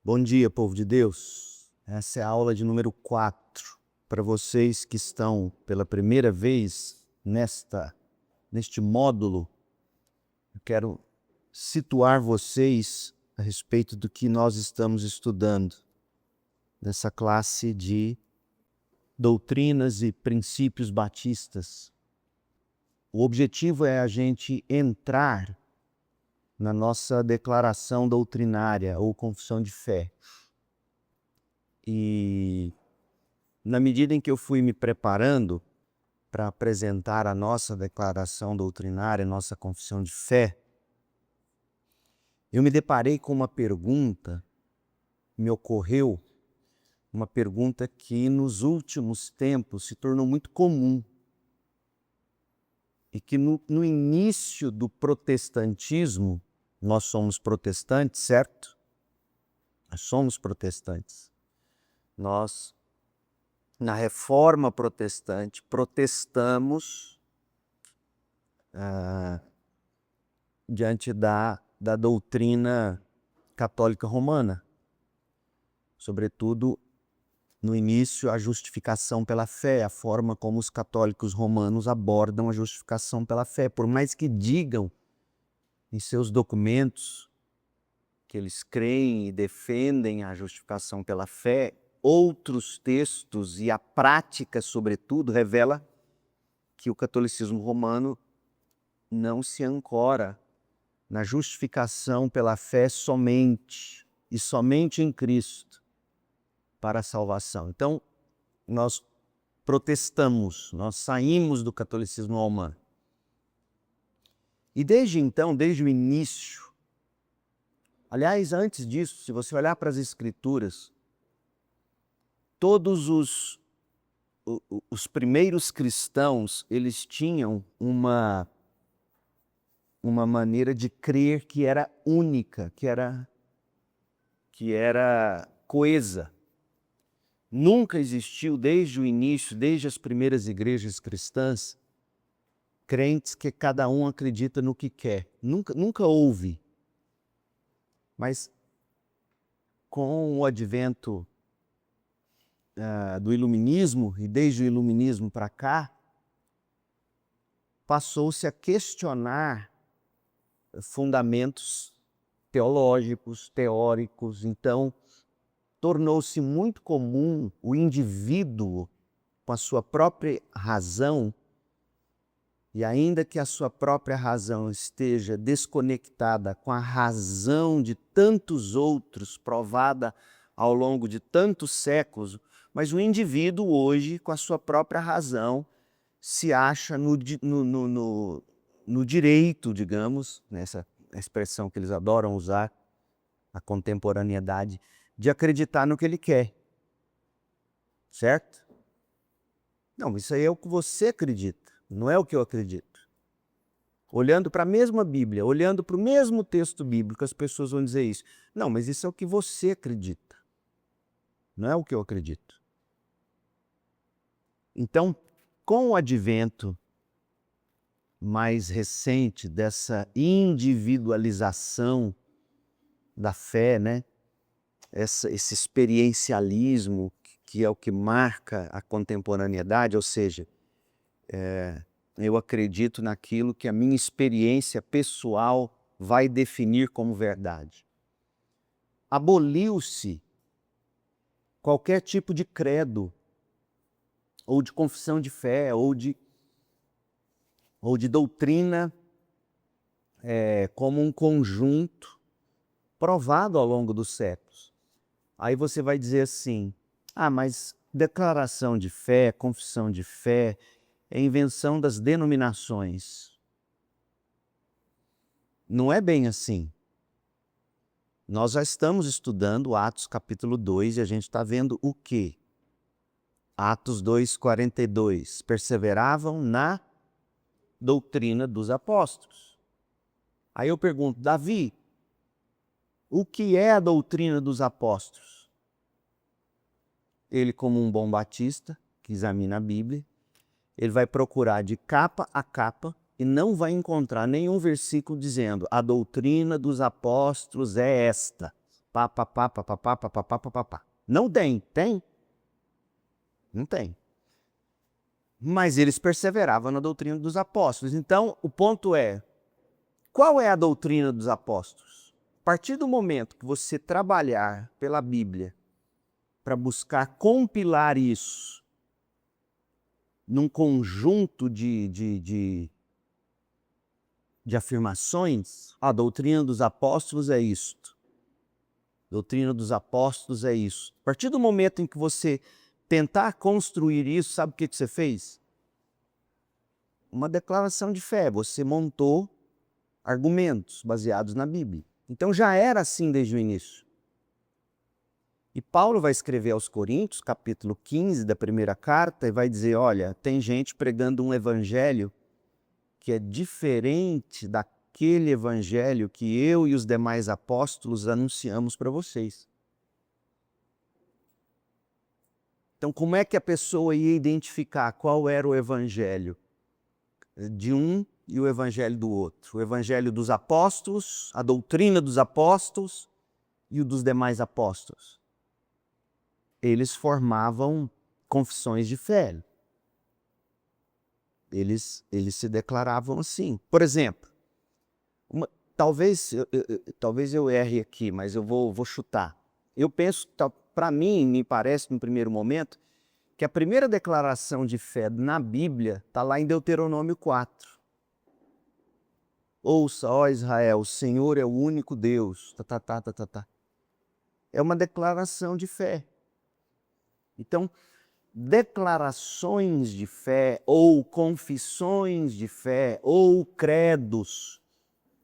Bom dia, povo de Deus. Essa é a aula de número 4. Para vocês que estão pela primeira vez neste módulo, eu quero situar vocês a respeito do que nós estamos estudando nessa classe de doutrinas e princípios batistas. O objetivo é a gente entrar na nossa declaração doutrinária ou confissão de fé. E na medida em que eu fui me preparando para apresentar a nossa declaração doutrinária, nossa confissão de fé, eu me deparei com uma pergunta, me ocorreu uma pergunta que nos últimos tempos se tornou muito comum e que no início do protestantismo, nós somos protestantes, certo? Nós somos protestantes. Nós, na Reforma Protestante, protestamos diante da doutrina católica romana. Sobretudo, no início, a justificação pela fé, a forma como os católicos romanos abordam a justificação pela fé. Por mais que digam em seus documentos que eles creem e defendem a justificação pela fé, outros textos e a prática, sobretudo, revela que o catolicismo romano não se ancora na justificação pela fé somente e somente em Cristo para a salvação. Então, nós protestamos, nós saímos do catolicismo romano. E desde então, desde o início, aliás, antes disso, se você olhar para as Escrituras, todos os primeiros cristãos, eles tinham uma maneira de crer que era única, que era coesa. Nunca existiu desde o início, desde as primeiras igrejas cristãs, crentes que cada um acredita no que quer. Nunca houve. Mas com o advento do iluminismo, e desde o iluminismo para cá, passou-se a questionar fundamentos teológicos, teóricos. Então, tornou-se muito comum o indivíduo, com a sua própria razão, e ainda que a sua própria razão esteja desconectada com a razão de tantos outros, provada ao longo de tantos séculos, mas o indivíduo hoje, com a sua própria razão, se acha no direito, digamos, nessa expressão que eles adoram usar, a contemporaneidade, de acreditar no que ele quer. Certo? Não, isso aí é o que você acredita, não é o que eu acredito. Olhando para a mesma Bíblia, olhando para o mesmo texto bíblico, as pessoas vão dizer isso. Não, mas isso é o que você acredita, não é o que eu acredito. Então, com o advento mais recente dessa individualização da fé, né? Esse experiencialismo que é o que marca a contemporaneidade, ou seja, eu acredito naquilo que a minha experiência pessoal vai definir como verdade. Aboliu-se qualquer tipo de credo, ou de confissão de fé, ou de doutrina como um conjunto provado ao longo dos séculos. Aí você vai dizer assim, mas declaração de fé, confissão de fé, é invenção das denominações. Não é bem assim. Nós já estamos estudando Atos capítulo 2 e a gente está vendo o quê? Atos 2:42. Perseveravam na doutrina dos apóstolos. Aí eu pergunto, Davi, o que é a doutrina dos apóstolos? Ele, como um bom batista, que examina a Bíblia, ele vai procurar de capa a capa e não vai encontrar nenhum versículo dizendo a doutrina dos apóstolos é esta. Pá, pá, pá, pá, pá, pá, pá, pá, pá, pá, pá, pá. Não tem, tem? Não tem. Mas eles perseveravam na doutrina dos apóstolos. Então, o ponto é, qual é a doutrina dos apóstolos? A partir do momento que você trabalhar pela Bíblia para buscar compilar isso num conjunto de afirmações, a doutrina dos apóstolos é isto. Doutrina dos apóstolos é isso. A partir do momento em que você tentar construir isso, sabe o que você fez? Uma declaração de fé. Você montou argumentos baseados na Bíblia. Então já era assim desde o início. E Paulo vai escrever aos Coríntios, capítulo 15 da primeira carta, e vai dizer, olha, tem gente pregando um evangelho que é diferente daquele evangelho que eu e os demais apóstolos anunciamos para vocês. Então, como é que a pessoa ia identificar qual era o evangelho de um e o evangelho do outro? O evangelho dos apóstolos, a doutrina dos apóstolos e o dos demais apóstolos. Eles formavam confissões de fé. Eles se declaravam assim. Por exemplo, talvez eu erre aqui, mas eu vou chutar. Eu penso, para mim, me parece, no primeiro momento, que a primeira declaração de fé na Bíblia está lá em Deuteronômio 4. Ouça, ó Israel, o Senhor é o único Deus. É uma declaração de fé. Então, declarações de fé, ou confissões de fé, ou credos.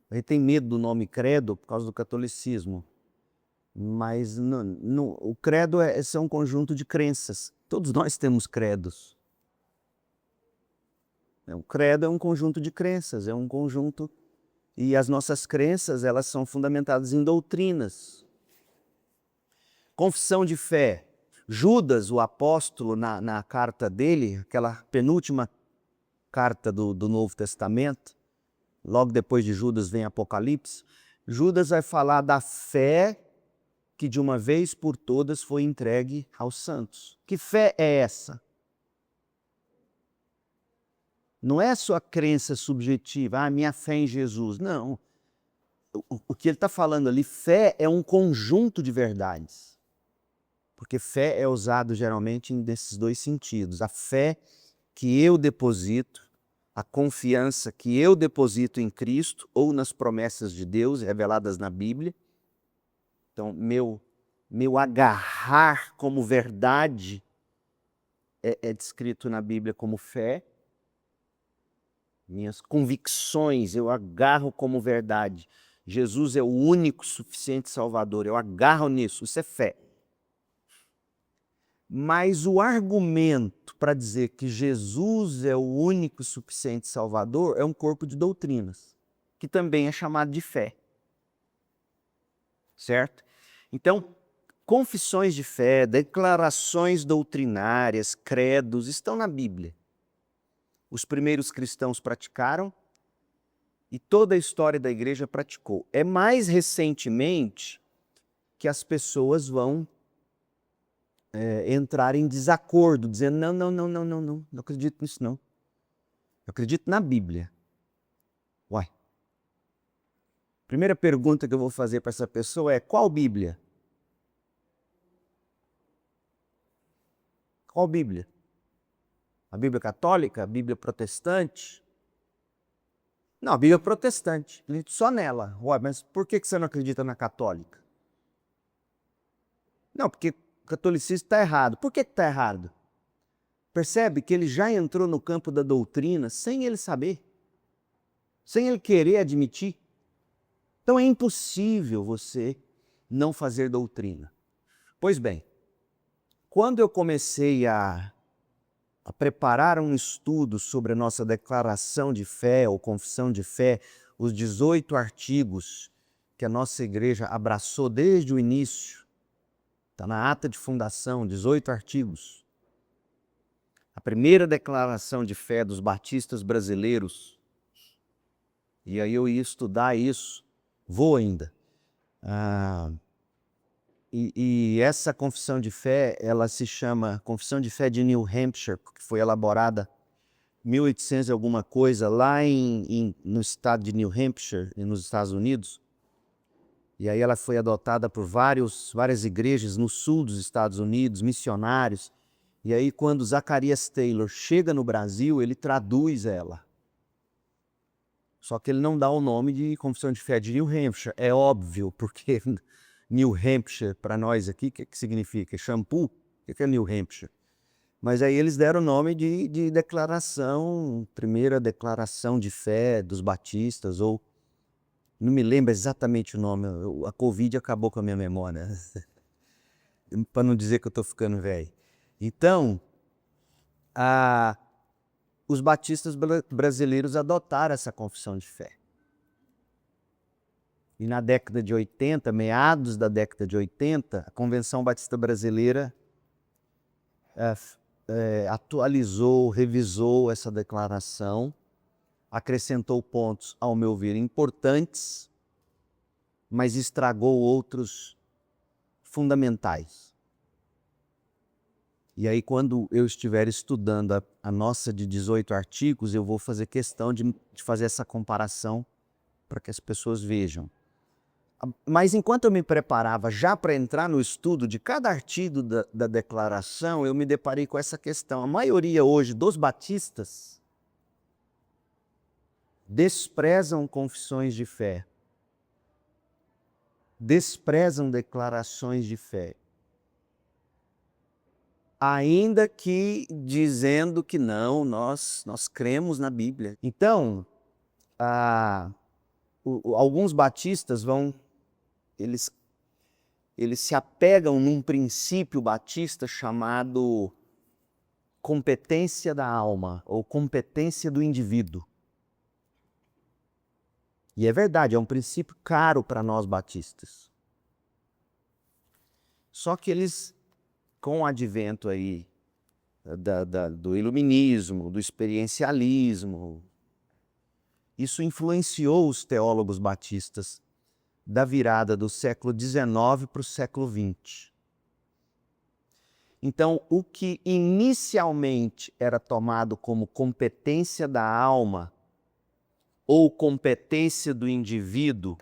A gente tem medo do nome credo por causa do catolicismo. Mas o credo é um conjunto de crenças. Todos nós temos credos. O credo é um conjunto de crenças, é um conjunto... E as nossas crenças, elas são fundamentadas em doutrinas. Confissão de fé. Judas, o apóstolo, na carta dele, aquela penúltima carta do Novo Testamento, logo depois de Judas vem Apocalipse, Judas vai falar da fé que de uma vez por todas foi entregue aos santos. Que fé é essa? Não é a sua crença subjetiva, minha fé em Jesus. Não. O que ele está falando ali, fé é um conjunto de verdades. Porque fé é usado geralmente nesses dois sentidos. A fé que eu deposito, a confiança que eu deposito em Cristo ou nas promessas de Deus reveladas na Bíblia. Então, meu agarrar como verdade é descrito na Bíblia como fé. Minhas convicções eu agarro como verdade. Jesus é o único suficiente Salvador, eu agarro nisso, isso é fé. Mas o argumento para dizer que Jesus é o único suficiente Salvador é um corpo de doutrinas, que também é chamado de fé. Certo? Então, confissões de fé, declarações doutrinárias, credos, estão na Bíblia. Os primeiros cristãos praticaram e toda a história da igreja praticou. É mais recentemente que as pessoas vão entrar em desacordo, dizendo não acredito nisso não. Eu acredito na Bíblia. Uai. Primeira pergunta que eu vou fazer para essa pessoa é: qual Bíblia? Qual Bíblia? A Bíblia católica? A Bíblia protestante? Não, a Bíblia protestante. Acredito só nela. Ué, mas por que você não acredita na católica? Não, porque o catolicismo está errado. Por que está errado? Percebe que ele já entrou no campo da doutrina sem ele saber, sem ele querer admitir. Então é impossível você não fazer doutrina. Pois bem, quando eu comecei a preparar um estudo sobre a nossa declaração de fé ou confissão de fé, os 18 artigos que a nossa igreja abraçou desde o início, está na ata de fundação, 18 artigos. A primeira declaração de fé dos batistas brasileiros, e aí eu ia estudar isso, vou ainda. E essa confissão de fé, ela se chama Confissão de Fé de New Hampshire, que foi elaborada em 1800 e alguma coisa, lá no estado de New Hampshire, nos Estados Unidos. E aí ela foi adotada por várias igrejas no sul dos Estados Unidos, missionários. E aí quando Zacharias Taylor chega no Brasil, ele traduz ela. Só que ele não dá o nome de Confissão de Fé de New Hampshire. É óbvio, porque New Hampshire, para nós aqui, o que significa? Shampoo? O que é New Hampshire? Mas aí eles deram o nome de declaração, primeira declaração de fé dos batistas, ou não me lembro exatamente o nome, a Covid acabou com a minha memória, para não dizer que eu estou ficando velho. Então, os batistas brasileiros adotaram essa confissão de fé. E na década de 80, meados da década de 80, a Convenção Batista Brasileira atualizou, revisou essa declaração, acrescentou pontos, ao meu ver, importantes, mas estragou outros fundamentais. E aí, quando eu estiver estudando a nossa de 18 artigos, eu vou fazer questão de fazer essa comparação para que as pessoas vejam. Mas enquanto eu me preparava já para entrar no estudo de cada artigo da declaração, eu me deparei com essa questão. A maioria hoje dos batistas desprezam confissões de fé, desprezam declarações de fé, ainda que dizendo que não, nós cremos na Bíblia. Então, alguns batistas eles se apegam num princípio batista chamado competência da alma, ou competência do indivíduo. E é verdade, é um princípio caro para nós batistas. Só que eles, com o advento aí do iluminismo, do experiencialismo, isso influenciou os teólogos batistas da virada do século XIX para o século XX. Então, o que inicialmente era tomado como competência da alma ou competência do indivíduo,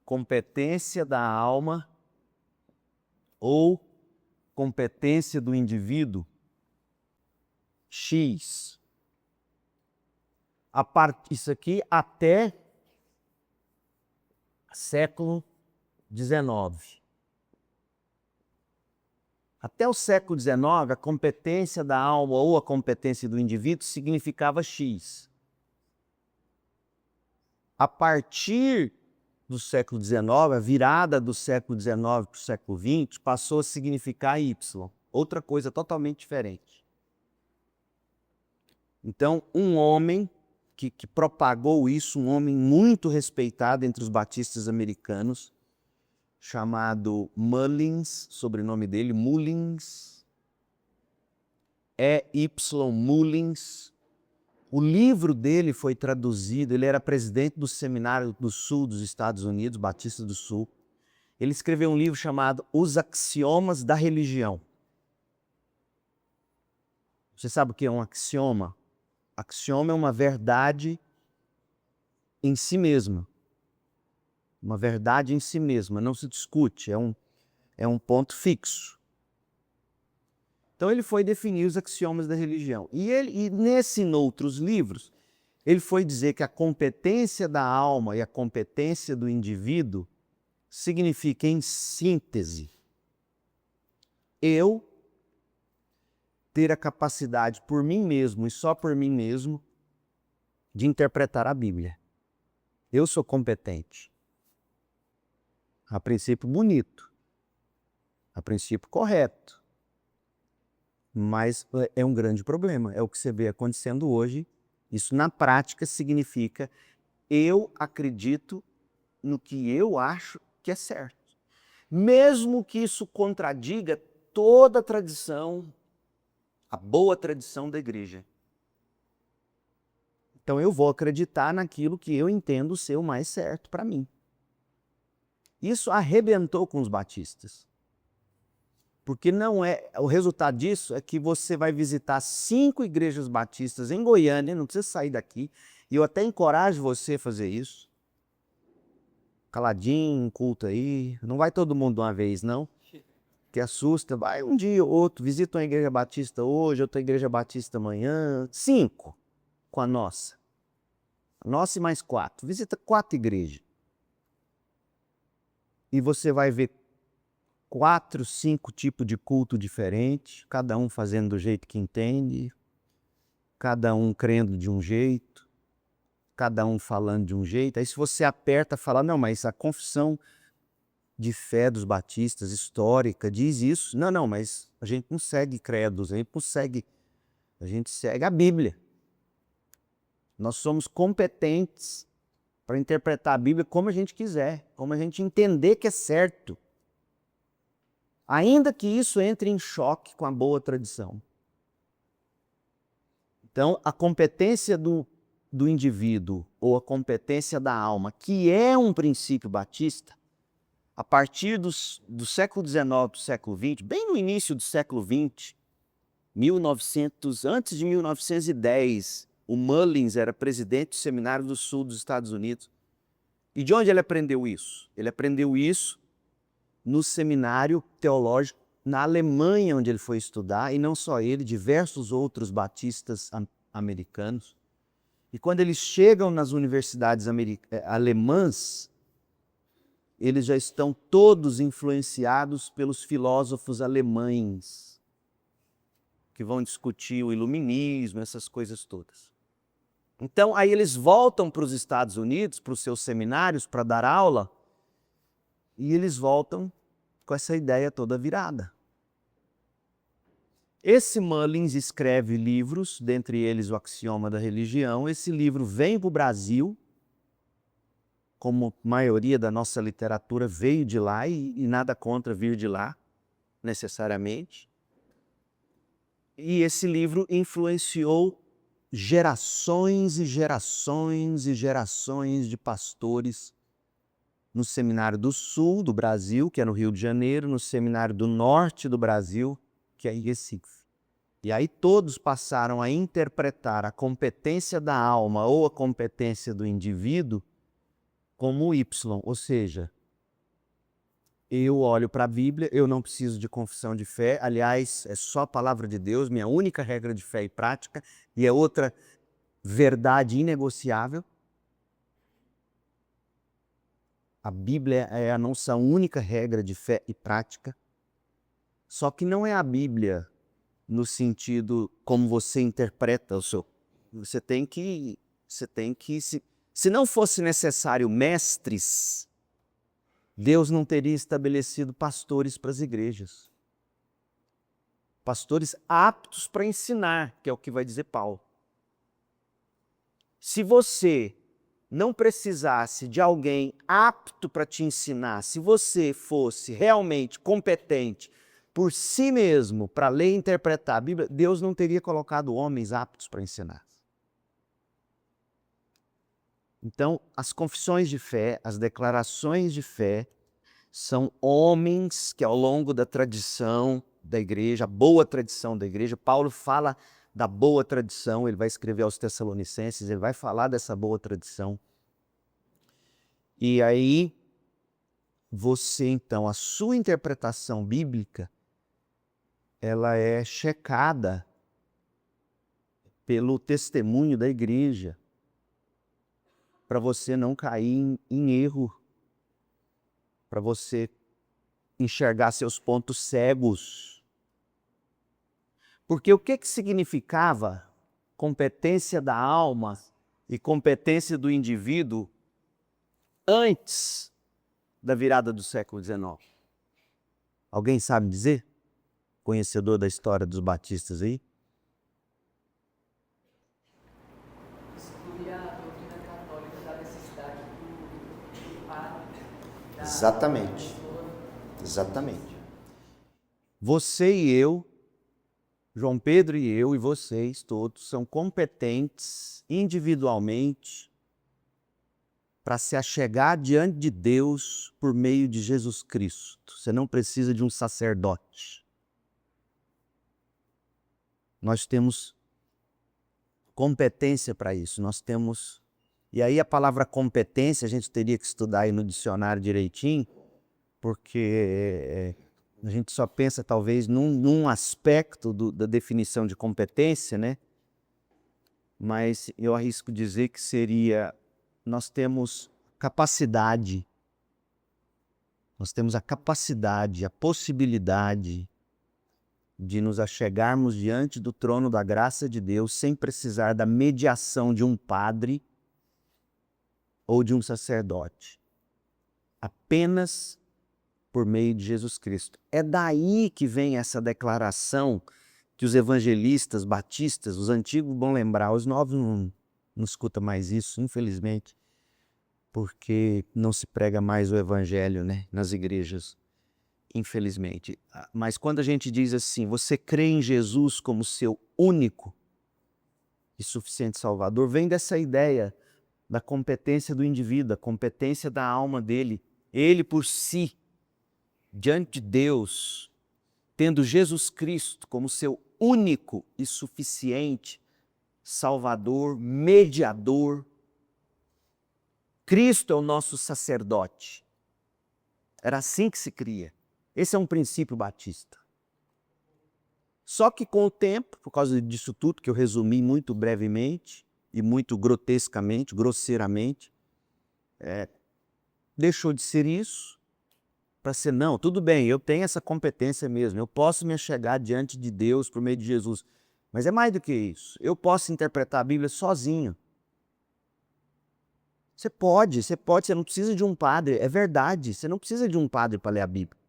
competência da alma ou competência do indivíduo, X. Isso aqui até século XIX. Até o século XIX, a competência da alma ou a competência do indivíduo significava X. A partir do século XIX, a virada do século XIX para o século XX, passou a significar Y, outra coisa totalmente diferente. Então, um homem que propagou isso, um homem muito respeitado entre os batistas americanos, chamado Mullins, sobrenome dele, Mullins, E.Y. Mullins. O livro dele foi traduzido, ele era presidente do Seminário do Sul dos Estados Unidos, Batista do Sul. Ele escreveu um livro chamado Os Axiomas da Religião. Você sabe o que é um axioma? Axioma é uma verdade em si mesma. Uma verdade em si mesma, não se discute, é um ponto fixo. Então ele foi definir os axiomas da religião. E nesse e noutros livros, ele foi dizer que a competência da alma e a competência do indivíduo significa, em síntese, eu ter a capacidade por mim mesmo e só por mim mesmo de interpretar a Bíblia. Eu sou competente. A princípio bonito, a princípio correto, mas é um grande problema. É o que você vê acontecendo hoje. Isso na prática significa eu acredito no que eu acho que é certo. Mesmo que isso contradiga toda a tradição, a boa tradição da igreja. Então eu vou acreditar naquilo que eu entendo ser o mais certo para mim. Isso arrebentou com os batistas. Porque não é, o resultado disso é que você vai visitar 5 igrejas batistas em Goiânia, não precisa sair daqui, e eu até encorajo você a fazer isso. Caladinho, culto aí, não vai todo mundo de uma vez não, que assusta, vai um dia ou outro, visita uma igreja batista hoje, outra igreja batista amanhã, 5 com a nossa e mais 4, visita 4 igrejas. E você vai ver 4, 5 tipos de culto diferentes, cada um fazendo do jeito que entende, cada um crendo de um jeito, cada um falando de um jeito. Aí se você aperta, fala, não, mas a confissão de fé dos batistas, histórica, diz isso. Não, mas a gente não segue credos, a gente segue a Bíblia. Nós somos competentes para interpretar a Bíblia como a gente quiser, como a gente entender que é certo. Ainda que isso entre em choque com a boa tradição. Então, a competência do indivíduo, ou a competência da alma, que é um princípio batista, a partir do século XIX, do século XX, bem no início do século XX, 1900, antes de 1910, o Mullins era presidente do Seminário do Sul dos Estados Unidos. E de onde ele aprendeu isso? Ele aprendeu isso no seminário teológico na Alemanha, onde ele foi estudar, e não só ele, diversos outros batistas americanos. E quando eles chegam nas universidades alemãs, eles já estão todos influenciados pelos filósofos alemães, que vão discutir o iluminismo, essas coisas todas. Então, aí eles voltam para os Estados Unidos, para os seus seminários, para dar aula, e eles voltam com essa ideia toda virada. Esse Mullins escreve livros, dentre eles o Axioma da Religião. Esse livro vem para o Brasil, como a maioria da nossa literatura veio de lá, e nada contra vir de lá, necessariamente. E esse livro influenciou gerações e gerações e gerações de pastores no Seminário do Sul do Brasil, que é no Rio de Janeiro, no Seminário do Norte do Brasil, que é em Recife. E aí todos passaram a interpretar a competência da alma ou a competência do indivíduo como Y, ou seja, eu olho para a Bíblia, eu não preciso de confissão de fé, aliás, é só a palavra de Deus, minha única regra de fé e prática, e é outra verdade inegociável. A Bíblia é a nossa única regra de fé e prática, só que não é a Bíblia no sentido como você interpreta o seu. Você tem que se não fosse necessário mestres, Deus não teria estabelecido pastores para as igrejas. Pastores aptos para ensinar, que é o que vai dizer Paulo. Se você não precisasse de alguém apto para te ensinar, se você fosse realmente competente por si mesmo para ler e interpretar a Bíblia, Deus não teria colocado homens aptos para ensinar. Então, as confissões de fé, as declarações de fé, são homens que ao longo da tradição da igreja, a boa tradição da igreja, Paulo fala da boa tradição, ele vai escrever aos Tessalonicenses, ele vai falar dessa boa tradição. E aí, você então, a sua interpretação bíblica, ela é checada pelo testemunho da igreja, para você não cair em erro, para você enxergar seus pontos cegos. Porque o que significava competência da alma e competência do indivíduo antes da virada do século XIX? Alguém sabe dizer? Conhecedor da história dos batistas aí? Excluir a doutrina católica da necessidade do padre. Exatamente. Exatamente. Você e eu, João Pedro e eu e vocês todos são competentes individualmente para se achegar diante de Deus por meio de Jesus Cristo. Você não precisa de um sacerdote. Nós temos competência para isso. Nós temos... E aí a palavra competência a gente teria que estudar aí no dicionário direitinho, porque a gente só pensa talvez num aspecto da definição de competência, né? Mas eu arrisco dizer que seria... Nós temos capacidade, a possibilidade de nos achegarmos diante do trono da graça de Deus sem precisar da mediação de um padre ou de um sacerdote. Apenas por meio de Jesus Cristo. É daí que vem essa declaração que os evangelistas batistas, os antigos vão lembrar, os novos não escutam mais isso, infelizmente, porque não se prega mais o evangelho, né, nas igrejas, infelizmente. Mas quando a gente diz assim, você crê em Jesus como seu único e suficiente Salvador, vem dessa ideia da competência do indivíduo, da competência da alma dele. Ele por si, diante de Deus, tendo Jesus Cristo como seu único e suficiente Salvador, mediador. Cristo é o nosso sacerdote. Era assim que se cria. Esse é um princípio batista. Só que com o tempo, por causa disso tudo que eu resumi muito brevemente e muito grotescamente, grosseiramente, deixou de ser isso para ser, não, tudo bem, eu tenho essa competência mesmo, eu posso me achegar diante de Deus por meio de Jesus. Mas é mais do que isso. Eu posso interpretar a Bíblia sozinho. Você pode, você não precisa de um padre, é verdade, você não precisa de um padre para ler a Bíblia.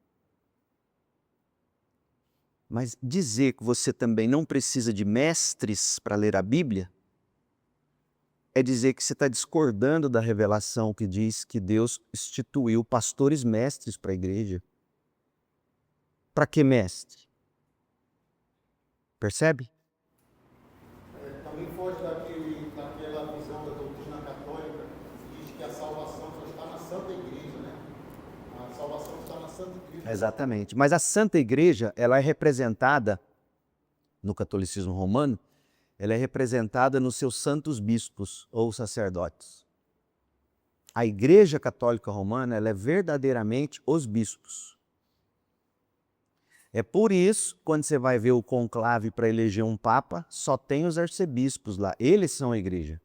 Mas dizer que você também não precisa de mestres para ler a Bíblia é dizer que você está discordando da revelação que diz que Deus instituiu pastores mestres para a igreja. Para que mestre? Percebe? Também foge daquela visão da doutrina católica que diz que a salvação só está na Santa Igreja, né? A salvação está na Santa Igreja. Exatamente. Mas a Santa Igreja, ela é representada no catolicismo romano, ela é representada nos seus santos bispos ou sacerdotes. A Igreja Católica Romana, ela é verdadeiramente os bispos. É por isso, quando você vai ver o conclave para eleger um papa, só tem os arcebispos lá. Eles são a igreja.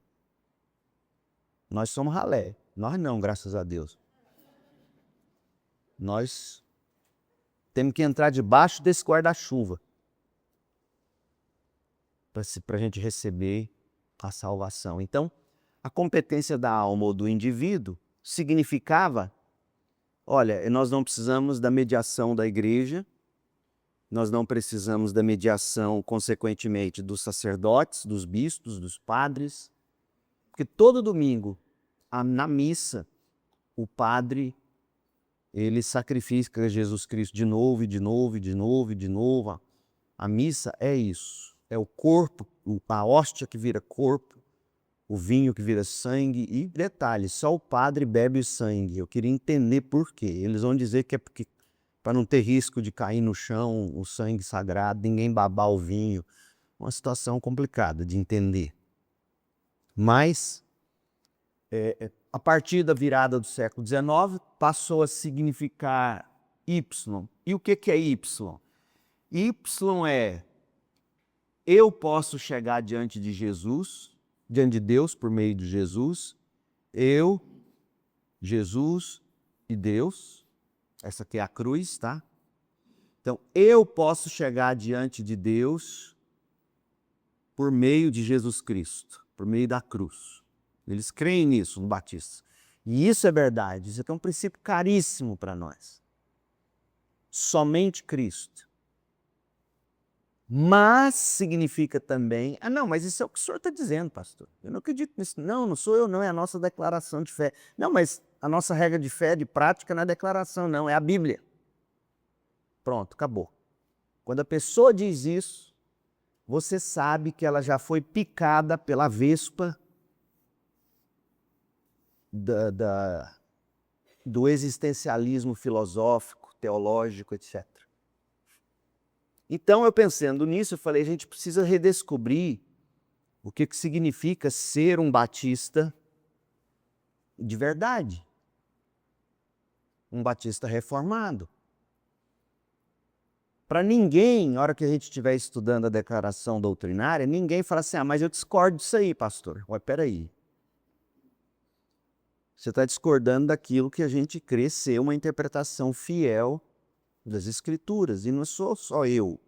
Nós somos ralé. Nós não, graças a Deus. Nós temos que entrar debaixo desse guarda-chuva para a gente receber a salvação. Então, a competência da alma ou do indivíduo significava, olha, nós não precisamos da mediação da igreja, nós não precisamos da mediação, consequentemente, dos sacerdotes, dos bispos, dos padres, porque todo domingo, na missa, o padre, ele sacrifica Jesus Cristo de novo, e de novo, e de novo, e de novo. A missa é isso, é o corpo, a hóstia que vira corpo, o vinho que vira sangue, e detalhe, só o padre bebe o sangue. Eu queria entender por quê. Eles vão dizer que é porque para não ter risco de cair no chão o sangue sagrado, ninguém babar o vinho. Uma situação complicada de entender. Mas, a partir da virada do século XIX, passou a significar Y. E o que é Y? Y é, eu posso chegar diante de Jesus, diante de Deus por meio de Jesus, eu, Jesus e Deus. Essa aqui é a cruz, tá? Então, eu posso chegar diante de Deus por meio de Jesus Cristo, por meio da cruz. Eles creem nisso, no batistas. E isso é verdade, isso aqui é um princípio caríssimo para nós. Somente Cristo. Mas significa também, não, mas isso é o que o senhor está dizendo, pastor. Eu não acredito nisso. Não, não sou eu, não, é a nossa declaração de fé. Não, mas a nossa regra de fé, de prática, não é declaração, não, é a Bíblia. Pronto, acabou. Quando a pessoa diz isso, você sabe que ela já foi picada pela vespa do existencialismo filosófico, teológico, etc. Então, eu pensando nisso, eu falei, a gente precisa redescobrir o que significa ser um batista de verdade. Um batista reformado. Para ninguém, na hora que a gente estiver estudando a declaração doutrinária, ninguém fala assim, mas eu discordo disso aí, pastor. Ué, peraí. Você está discordando daquilo que a gente crê ser uma interpretação fiel das Escrituras, e não sou só eu.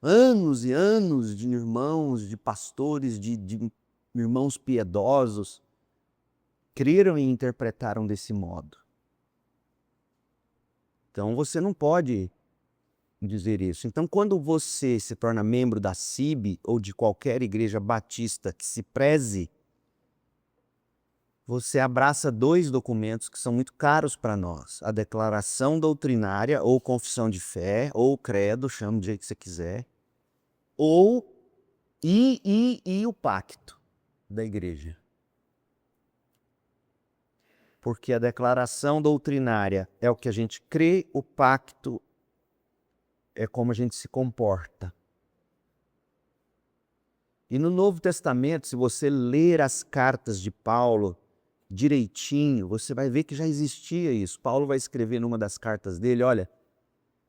Anos e anos de irmãos, de pastores, de irmãos piedosos, creram e interpretaram desse modo. Então você não pode dizer isso. Então, quando você se torna membro da CIB ou de qualquer igreja batista que se preze, você abraça dois documentos que são muito caros para nós. A declaração doutrinária, ou confissão de fé, ou credo, chama do jeito que você quiser, e o pacto da igreja. Porque a declaração doutrinária é o que a gente crê, o pacto é como a gente se comporta. E no Novo Testamento, se você ler as cartas de Paulo direitinho, você vai ver que já existia isso. Paulo vai escrever numa das cartas dele, olha,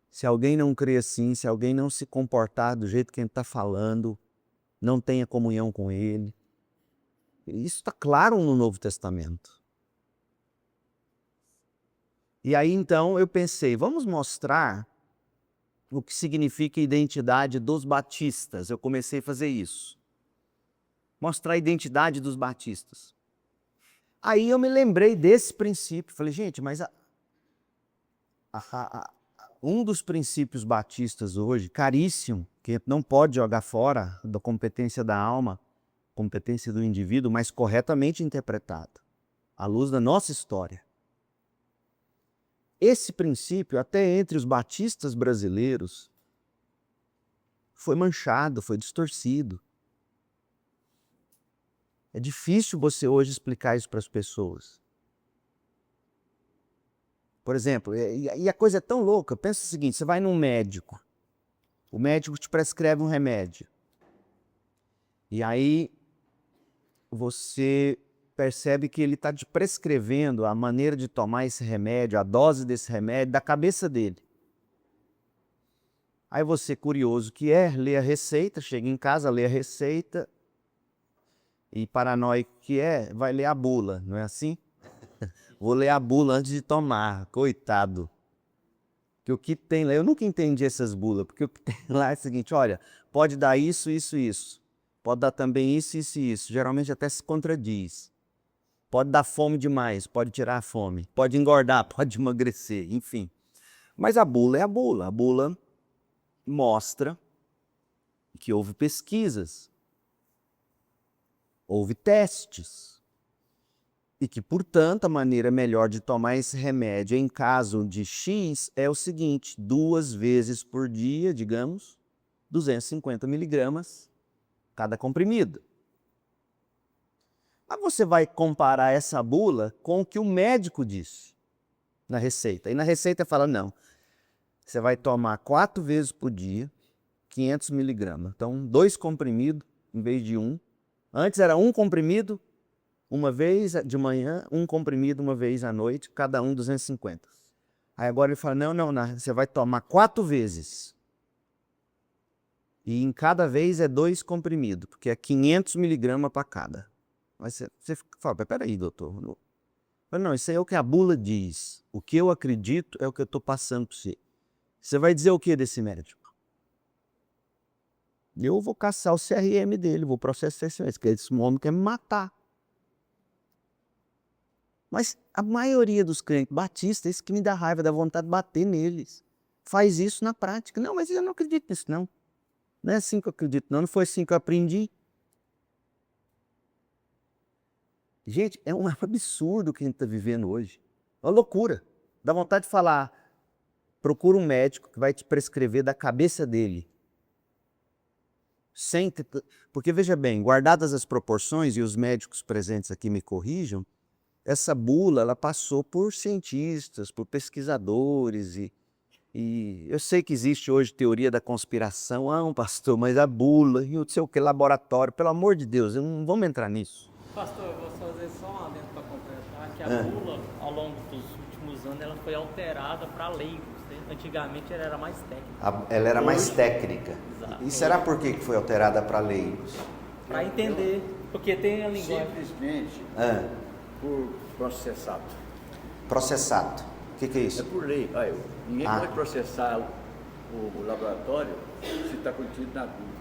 se alguém não crê assim, se alguém não se comportar do jeito que ele está falando, não tenha comunhão com ele. Isso está claro no Novo Testamento. E aí então eu pensei, vamos mostrar o que significa a identidade dos batistas. Eu comecei a fazer isso. Mostrar a identidade dos batistas. Aí eu me lembrei desse princípio. Falei, gente, mas um dos princípios batistas hoje, caríssimo, que não pode jogar fora da competência da alma, competência do indivíduo, mas corretamente interpretado, à luz da nossa história. Esse princípio, até entre os batistas brasileiros, foi manchado, foi distorcido. É difícil você hoje explicar isso para as pessoas. Por exemplo, e a coisa é tão louca, pensa o seguinte, você vai num médico, o médico te prescreve um remédio, e aí você percebe que ele está te prescrevendo a maneira de tomar esse remédio, a dose desse remédio, da cabeça dele. Aí você, curioso que é, lê a receita, chega em casa, lê a receita, e paranoico que é, vai ler a bula, não é assim? Vou ler a bula antes de tomar, coitado. Porque o que tem lá, eu nunca entendi essas bulas, porque o que tem lá é o seguinte, olha, pode dar isso, isso, isso. Pode dar também isso, isso e isso. Geralmente até se contradiz. Pode dar fome demais, pode tirar a fome. Pode engordar, pode emagrecer, enfim. Mas a bula é a bula. A bula mostra que houve pesquisas, houve testes, e que, portanto, a maneira melhor de tomar esse remédio em caso de X é o seguinte, 2 vezes por dia, digamos, 250 miligramas cada comprimido. Mas você vai comparar essa bula com o que o médico disse na receita. E na receita fala, não, você vai tomar 4 vezes por dia, 500 miligramas. Então, 2 comprimidos em vez de 1. Antes era 1 comprimido uma vez de manhã, 1 comprimido uma vez à noite, cada um 250. Aí agora ele fala, não, você vai tomar 4 vezes. E em cada vez é 2 comprimidos, porque é 500 miligramas para cada. Mas você fala, peraí, doutor. Não, isso aí é o que a bula diz. O que eu acredito é o que eu estou passando para você. Você vai dizer o que desse médico? Eu vou caçar o CRM dele, vou processar esse homem quer me matar. Mas a maioria dos crentes batistas, isso que me dá raiva, dá vontade de bater neles. Faz isso na prática. Não, mas eu não acredito nisso, não. Não é assim que eu acredito, não. Não foi assim que eu aprendi. Gente, é um absurdo o que a gente está vivendo hoje. É uma loucura. Dá vontade de falar, procura um médico que vai te prescrever da cabeça dele. Porque, veja bem, guardadas as proporções, e os médicos presentes aqui me corrijam, essa bula ela passou por cientistas, por pesquisadores, e eu sei que existe hoje teoria da conspiração, pastor, mas a bula e o sei o que, laboratório, pelo amor de Deus, não vamos entrar nisso. Pastor, eu vou fazer só um adendo para completar, que a bula, ao longo dos últimos anos, ela foi alterada para leigos, né? Antigamente ela era mais técnica. Ela era mais técnica. Exato. E será por que foi alterada para leigos? Para entender, porque tem a linguagem... Simplesmente por processado. Processado. O que é É isso? por lei. Ninguém pode processar o laboratório se está contido na bula.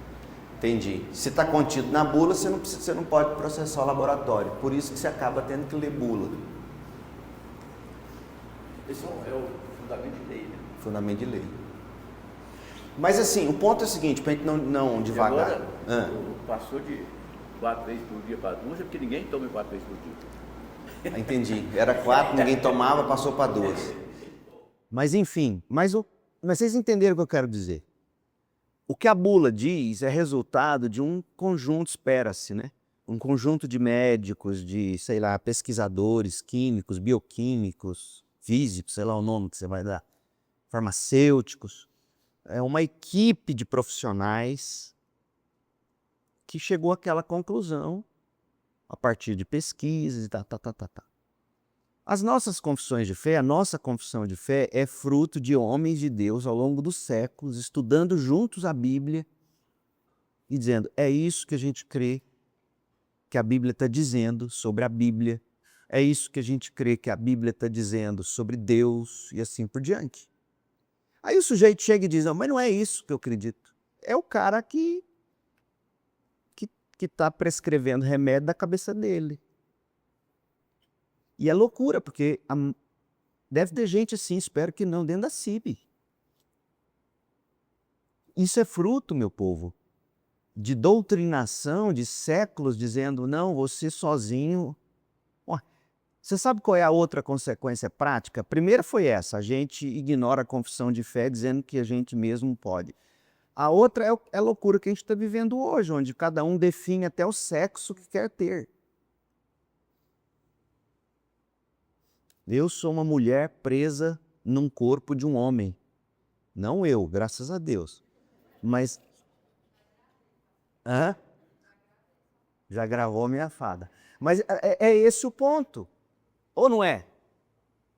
Entendi. Se está contido na bula, você não pode processar o laboratório. Por isso que você acaba tendo que ler bula. Esse é o fundamento de lei, né? Fundamento de lei. Mas assim, o ponto é o seguinte, para a gente não devagar. E agora, passou de 4 vezes por dia para 2, porque ninguém toma 4 vezes por dia. Entendi. Era 4, ninguém tomava, passou para 2. Mas enfim, mas vocês entenderam o que eu quero dizer. O que a bula diz é resultado de um conjunto, espera-se, né? Um conjunto de médicos, de, sei lá, pesquisadores, químicos, bioquímicos, físicos, sei lá o nome que você vai dar, farmacêuticos. É uma equipe de profissionais que chegou àquela conclusão a partir de pesquisas e tá. As nossas confissões de fé, a nossa confissão de fé é fruto de homens de Deus ao longo dos séculos, estudando juntos a Bíblia e dizendo, é isso que a gente crê que a Bíblia está dizendo sobre a Bíblia, é isso que a gente crê que a Bíblia está dizendo sobre Deus e assim por diante. Aí o sujeito chega e diz, não, mas não é isso que eu acredito. É o cara que está prescrevendo remédio da cabeça dele. E é loucura, porque deve ter gente assim, espero que não, dentro da CIB. Isso é fruto, meu povo, de doutrinação de séculos dizendo, não, você sozinho... Você sabe qual é a outra consequência prática? A primeira foi essa, a gente ignora a confissão de fé dizendo que a gente mesmo pode. A outra é a loucura que a gente está vivendo hoje, onde cada um define até o sexo que quer ter. Eu sou uma mulher presa num corpo de um homem. Não eu, graças a Deus. Mas... Já gravou minha fada. Mas é esse o ponto. Ou não é?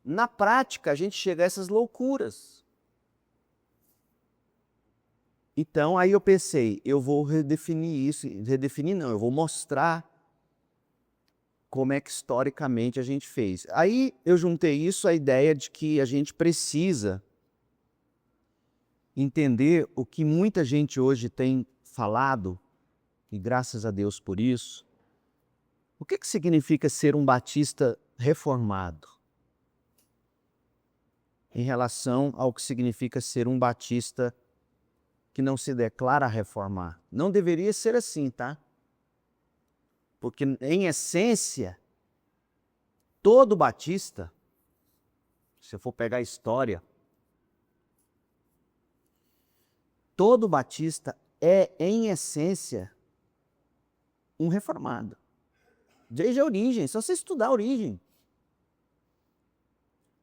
Na prática, a gente chega a essas loucuras. Então, aí eu pensei, eu vou redefinir isso. Redefinir não, eu vou mostrar como é que historicamente a gente fez. Aí eu juntei isso à ideia de que a gente precisa entender o que muita gente hoje tem falado, e graças a Deus por isso. O que significa ser um batista reformado? Em relação ao que significa ser um batista que não se declara reformar. Não deveria ser assim, tá? Porque, em essência, todo batista, se eu for pegar a história, todo batista é, em essência, um reformado. Desde a origem, só você estudar a origem.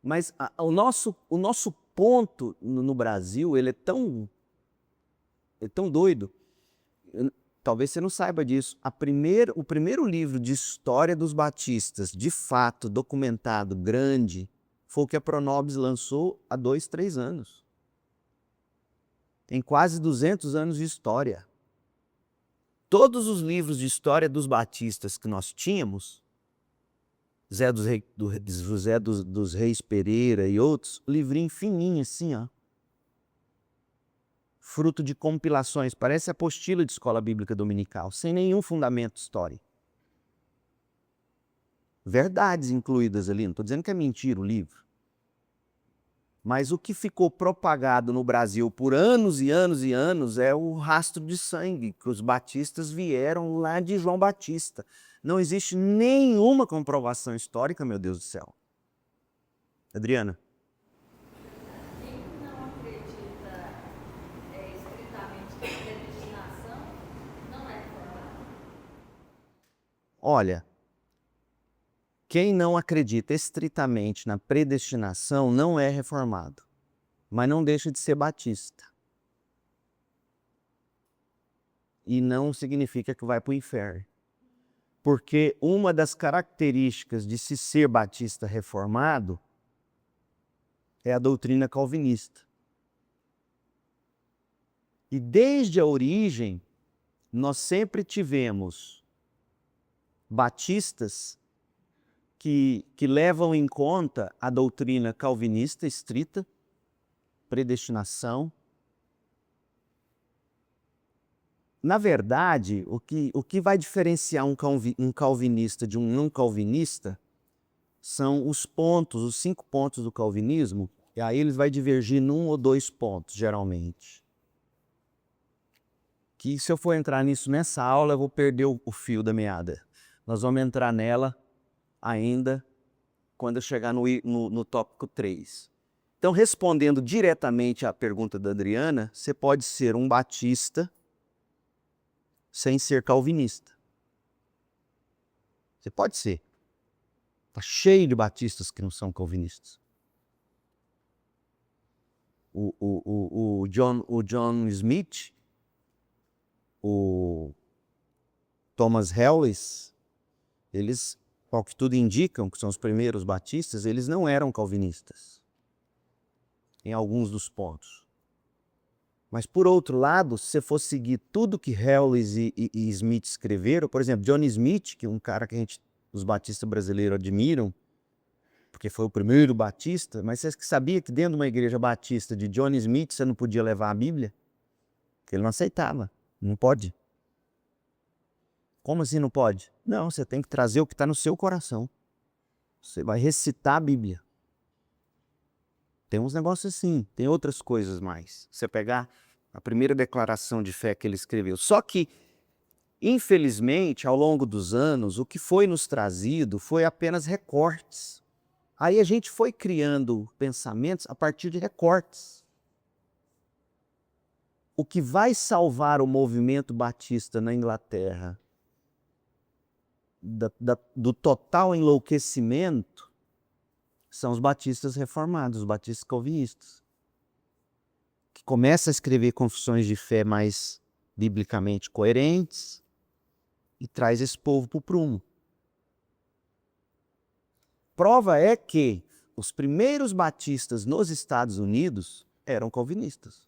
Mas o nosso ponto no Brasil, ele é tão doido. Talvez você não saiba disso. O primeiro livro de história dos batistas, de fato, documentado, grande, foi o que a Pronobis lançou há 2, 3 anos. Tem quase 200 anos de história. Todos os livros de história dos batistas que nós tínhamos, José dos Reis Pereira e outros, livrinho fininho assim, ó. Fruto de compilações, parece apostila de escola bíblica dominical, sem nenhum fundamento histórico. Verdades incluídas ali, não estou dizendo que é mentira o livro. Mas o que ficou propagado no Brasil por anos e anos e anos é o rastro de sangue, que os batistas vieram lá de João Batista. Não existe nenhuma comprovação histórica, meu Deus do céu. Adriana? Quem não acredita estritamente na predestinação, olha, quem não acredita estritamente na predestinação não é reformado, mas não deixa de ser batista. E não significa que vai para o inferno. Porque uma das características de se ser batista reformado é a doutrina calvinista. E desde a origem, nós sempre tivemos batistas que levam em conta a doutrina calvinista estrita, predestinação. Na verdade, o que vai diferenciar um calvinista de um não calvinista são os 5 pontos do calvinismo, e aí eles vão divergir num ou 2 pontos, geralmente. Que se eu for entrar nisso nessa aula, eu vou perder o fio da meada. Nós vamos entrar nela ainda quando eu chegar no tópico 3. Então, respondendo diretamente à pergunta da Adriana, você pode ser um batista sem ser calvinista. Você pode ser. Está cheio de batistas que não são calvinistas. O John Smith, o Thomas Hellis, eles, ao que tudo indicam, que são os primeiros batistas, eles não eram calvinistas em alguns dos pontos. Mas, por outro lado, se você for seguir tudo que Hellis e Smith escreveram, por exemplo, John Smith, que é um cara que os batistas brasileiros admiram, porque foi o primeiro batista, mas você sabia que dentro de uma igreja batista de John Smith você não podia levar a Bíblia? Porque ele não aceitava. Não pode. Como assim não pode? Não, você tem que trazer o que está no seu coração. Você vai recitar a Bíblia. Tem uns negócios assim, tem outras coisas mais. Você pegar a primeira declaração de fé que ele escreveu. Só que, infelizmente, ao longo dos anos, o que foi nos trazido foi apenas recortes. Aí a gente foi criando pensamentos a partir de recortes. O que vai salvar o movimento batista na Inglaterra do total enlouquecimento são os batistas reformados, os batistas calvinistas, que começam a escrever confissões de fé mais biblicamente coerentes e traz esse povo para o prumo. Prova é que os primeiros batistas nos Estados Unidos eram calvinistas.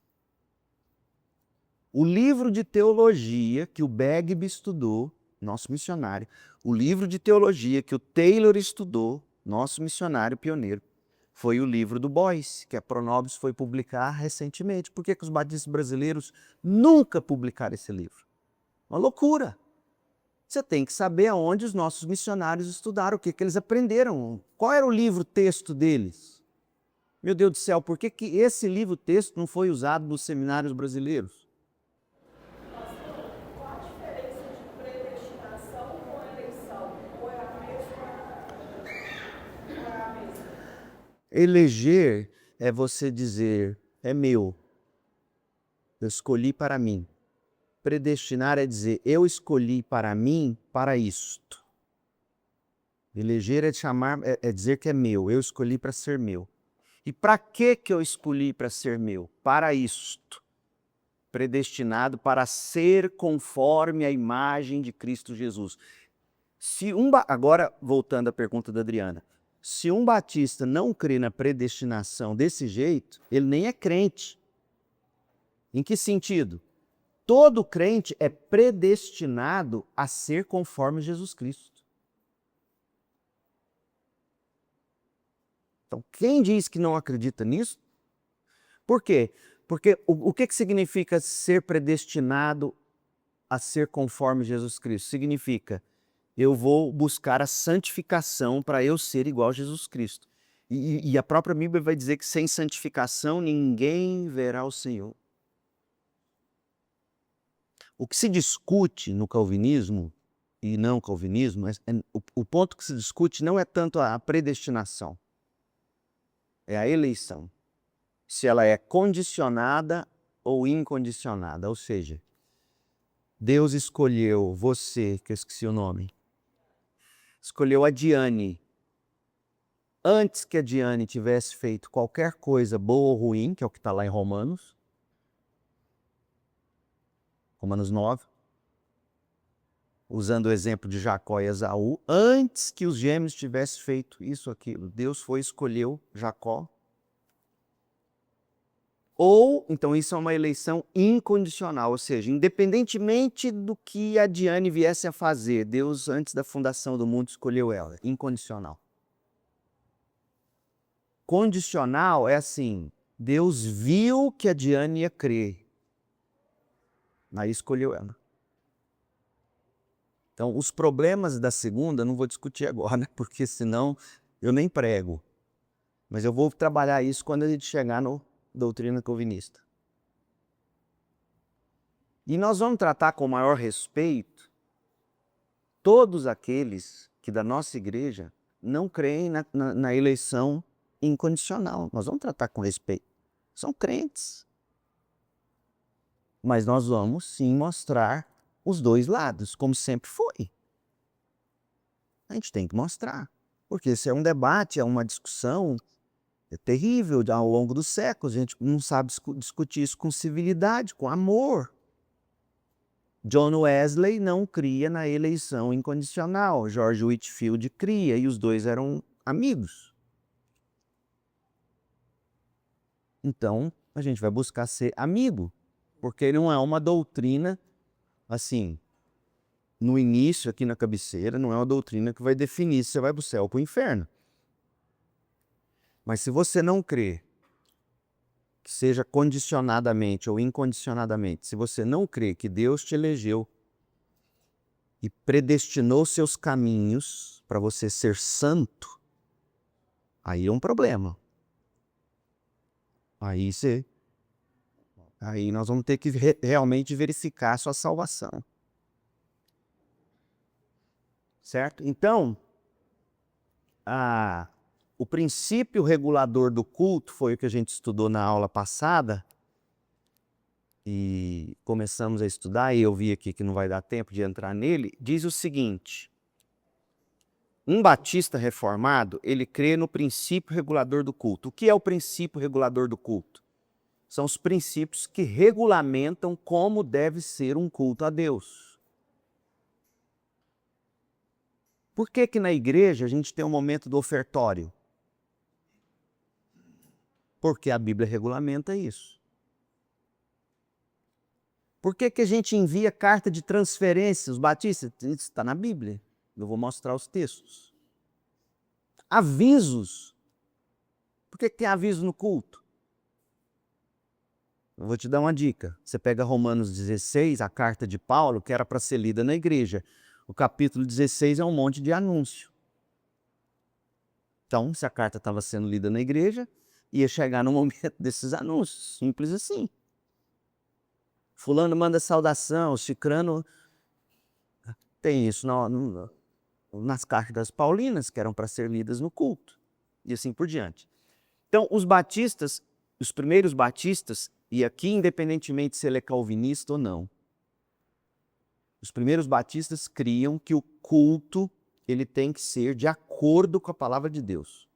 O livro de teologia que o Bagby estudou, nosso missionário, o livro de teologia que o Taylor estudou, nosso missionário pioneiro, foi o livro do Boyce, que a Pronobis foi publicar recentemente. Por que os batistas brasileiros nunca publicaram esse livro? Uma loucura. Você tem que saber aonde os nossos missionários estudaram, o que eles aprenderam, qual era o livro-texto deles. Meu Deus do céu, por que esse livro-texto não foi usado nos seminários brasileiros? Qual a diferença de predestinação com eleição? Ou é a mesma? Ou é a mesma? Eleger é você dizer, é meu, eu escolhi para mim. Predestinar é dizer, eu escolhi para mim para isto. Eleger é dizer que é meu, eu escolhi para ser meu. E para que eu escolhi para ser meu? Para isto. Predestinado para ser conforme a imagem de Cristo Jesus. Agora, voltando à pergunta da Adriana, se um batista não crê na predestinação desse jeito, ele nem é crente. Em que sentido? Todo crente é predestinado a ser conforme Jesus Cristo. Então, quem diz que não acredita nisso? Por quê? Porque o que significa ser predestinado a ser conforme Jesus Cristo? Significa, eu vou buscar a santificação para eu ser igual a Jesus Cristo. E a própria Bíblia vai dizer que sem santificação ninguém verá o Senhor. O que se discute no calvinismo e não calvinismo, o ponto que se discute não é tanto a predestinação, é a eleição. Se ela é condicionada ou incondicionada, ou seja, Deus escolheu você, que eu esqueci o nome, escolheu a Diane. Antes que a Diane tivesse feito qualquer coisa boa ou ruim, que é o que está lá em Romanos 9, usando o exemplo de Jacó e Esaú, antes que os gêmeos tivessem feito isso, aquilo, Deus escolheu Jacó. Ou, então isso é uma eleição incondicional, ou seja, independentemente do que a Diane viesse a fazer, Deus, antes da fundação do mundo, escolheu ela, incondicional. Condicional é assim, Deus viu que a Diane ia crer, aí escolheu ela. Então, os problemas da segunda, não vou discutir agora, né? Porque senão eu nem prego. Mas eu vou trabalhar isso quando a gente chegar no doutrina calvinista. E nós vamos tratar com maior respeito todos aqueles que da nossa igreja não creem na eleição incondicional. Nós vamos tratar com respeito. São crentes. Mas nós vamos sim mostrar os dois lados, como sempre foi. A gente tem que mostrar. Porque esse é um debate, é uma discussão terrível ao longo dos séculos. A gente não sabe discutir isso com civilidade, com amor. John Wesley não cria na eleição incondicional. George Whitefield cria, e os dois eram amigos. Então, a gente vai buscar ser amigo, porque não é uma doutrina, assim, no início, aqui na cabeceira, não é uma doutrina que vai definir se você vai para o céu ou para o inferno. Mas se você não crê, que seja condicionadamente ou incondicionadamente, se você não crê que Deus te elegeu e predestinou seus caminhos para você ser santo, aí é um problema. Aí nós vamos ter que realmente verificar a sua salvação. Certo? Então, o princípio regulador do culto foi o que a gente estudou na aula passada, e começamos a estudar, e eu vi aqui que não vai dar tempo de entrar nele. Diz o seguinte: um batista reformado, ele crê no princípio regulador do culto. O que é o princípio regulador do culto? São os princípios que regulamentam como deve ser um culto a Deus. Por que que na igreja a gente tem um momento do ofertório? Porque a Bíblia regulamenta isso. Por que que a gente envia carta de transferência? Os batistas, isso está na Bíblia. Eu vou mostrar os textos. Avisos. Por que que tem aviso no culto? Eu vou te dar uma dica. Você pega Romanos 16, a carta de Paulo, que era para ser lida na igreja. O capítulo 16 é um monte de anúncio. Então, se a carta estava sendo lida na igreja, ia chegar no momento desses anúncios. Simples assim. Fulano manda saudação, cicrano... Tem isso nas cartas paulinas, que eram para ser lidas no culto. E assim por diante. Então, os batistas, os primeiros batistas, e aqui independentemente se ele é calvinista ou não, os primeiros batistas criam que o culto ele tem que ser de acordo com a palavra de Deus.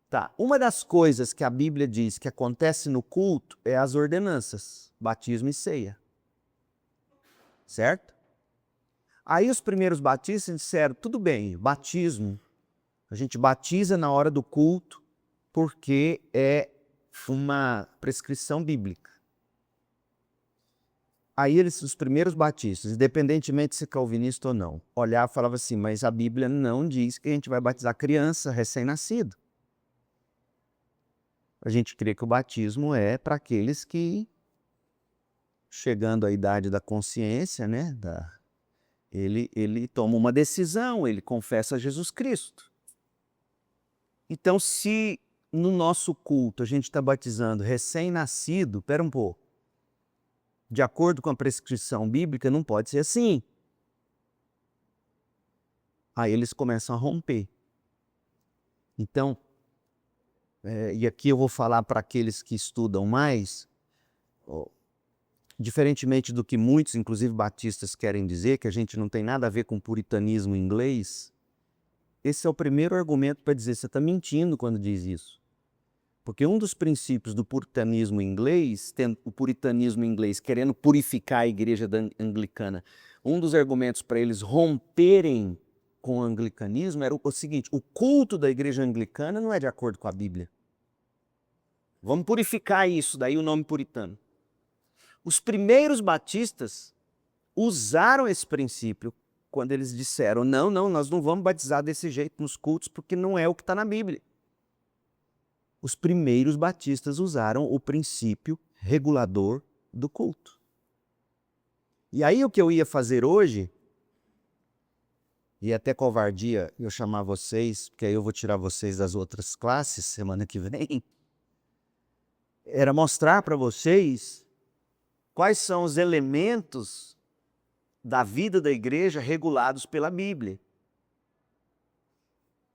Tá, uma das coisas que a Bíblia diz que acontece no culto é as ordenanças, batismo e ceia. Certo? Aí os primeiros batistas disseram, tudo bem, batismo, a gente batiza na hora do culto porque é uma prescrição bíblica. Aí os primeiros batistas, independentemente de ser calvinista ou não, olhavam e falavam assim, mas a Bíblia não diz que a gente vai batizar criança recém-nascido. A gente crê que o batismo é para aqueles que, chegando à idade da consciência, né, ele toma uma decisão, ele confessa Jesus Cristo. Então, se no nosso culto a gente está batizando recém-nascido, espera um pouco, de acordo com a prescrição bíblica, não pode ser assim. Aí eles começam a romper. Então, e aqui eu vou falar para aqueles que estudam mais, diferentemente do que muitos, inclusive batistas, querem dizer, que a gente não tem nada a ver com puritanismo inglês, esse é o primeiro argumento para dizer, você está mentindo quando diz isso. Porque um dos princípios do puritanismo inglês, o puritanismo inglês querendo purificar a igreja anglicana, um dos argumentos para eles romperem com o anglicanismo era o seguinte: o culto da igreja anglicana não é de acordo com a Bíblia. Vamos purificar isso, daí o nome puritano. Os primeiros batistas usaram esse princípio quando eles disseram, não, nós não vamos batizar desse jeito nos cultos porque não é o que está na Bíblia. Os primeiros batistas usaram o princípio regulador do culto. E aí o que eu ia fazer hoje, e até covardia eu chamar vocês, porque aí eu vou tirar vocês das outras classes semana que vem, era mostrar para vocês quais são os elementos da vida da igreja regulados pela Bíblia.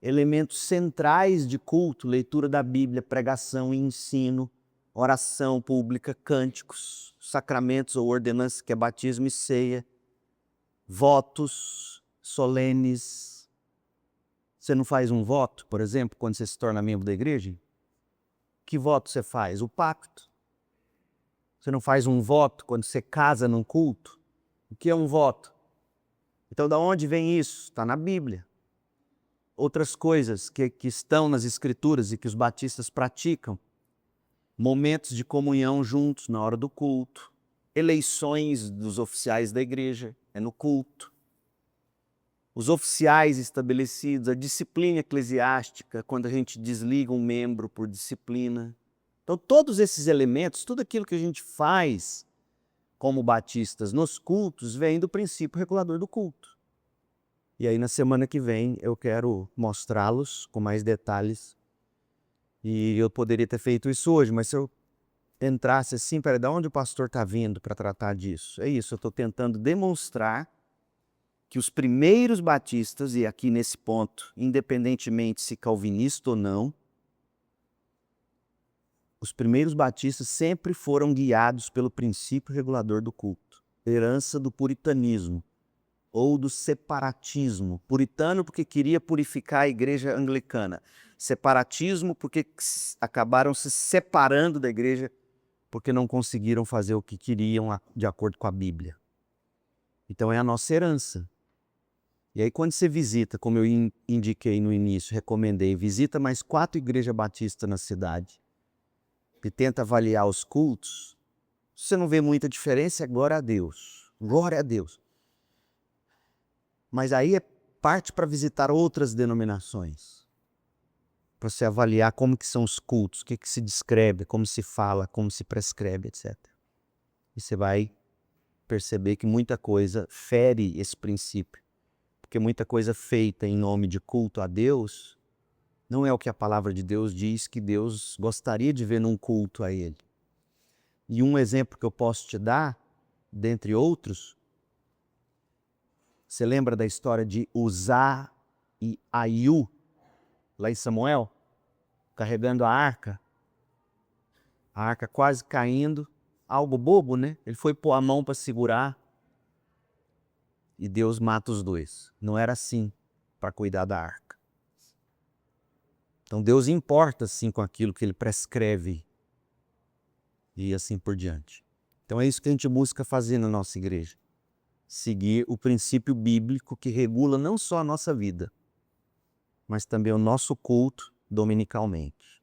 Elementos centrais de culto, leitura da Bíblia, pregação e ensino, oração pública, cânticos, sacramentos ou ordenanças, que é batismo e ceia, votos solenes. Você não faz um voto, por exemplo, quando você se torna membro da igreja? Que voto você faz? O pacto. Você não faz um voto quando você casa num culto? O que é um voto? Então, da onde vem isso? Está na Bíblia. Outras coisas que estão nas Escrituras e que os batistas praticam. Momentos de comunhão juntos na hora do culto. Eleições dos oficiais da igreja, é no culto. Os oficiais estabelecidos, a disciplina eclesiástica, quando a gente desliga um membro por disciplina. Então, todos esses elementos, tudo aquilo que a gente faz como batistas nos cultos, vem do princípio regulador do culto. E aí na semana que vem eu quero mostrá-los com mais detalhes. E eu poderia ter feito isso hoje, mas se eu entrasse assim, peraí, de onde o pastor está vindo para tratar disso? É isso, eu estou tentando demonstrar que os primeiros batistas, e aqui nesse ponto, independentemente se calvinista ou não, os primeiros batistas sempre foram guiados pelo princípio regulador do culto, herança do puritanismo ou do separatismo. Puritano porque queria purificar a igreja anglicana. Separatismo porque acabaram se separando da igreja porque não conseguiram fazer o que queriam de acordo com a Bíblia. Então é a nossa herança. E aí quando você visita, como eu indiquei no início, recomendei, visita mais 4 igrejas batistas na cidade, e tenta avaliar os cultos, você não vê muita diferença, é glória a Deus. Glória a Deus. Mas aí é parte para visitar outras denominações. Para você avaliar como que são os cultos, o que se descreve, como se fala, como se prescreve, etc. E você vai perceber que muita coisa fere esse princípio. Porque muita coisa feita em nome de culto a Deus não é o que a palavra de Deus diz que Deus gostaria de ver num culto a Ele. E um exemplo que eu posso te dar, dentre outros, você lembra da história de Uzá e Aiu, lá em Samuel, carregando a arca quase caindo, algo bobo, né? Ele foi pôr a mão para segurar e Deus mata os dois. Não era assim para cuidar da arca. Então Deus importa sim com aquilo que Ele prescreve e assim por diante. Então é isso que a gente busca fazer na nossa igreja. Seguir o princípio bíblico que regula não só a nossa vida, mas também o nosso culto dominicalmente.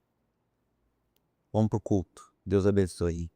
Vamos para o culto. Deus abençoe.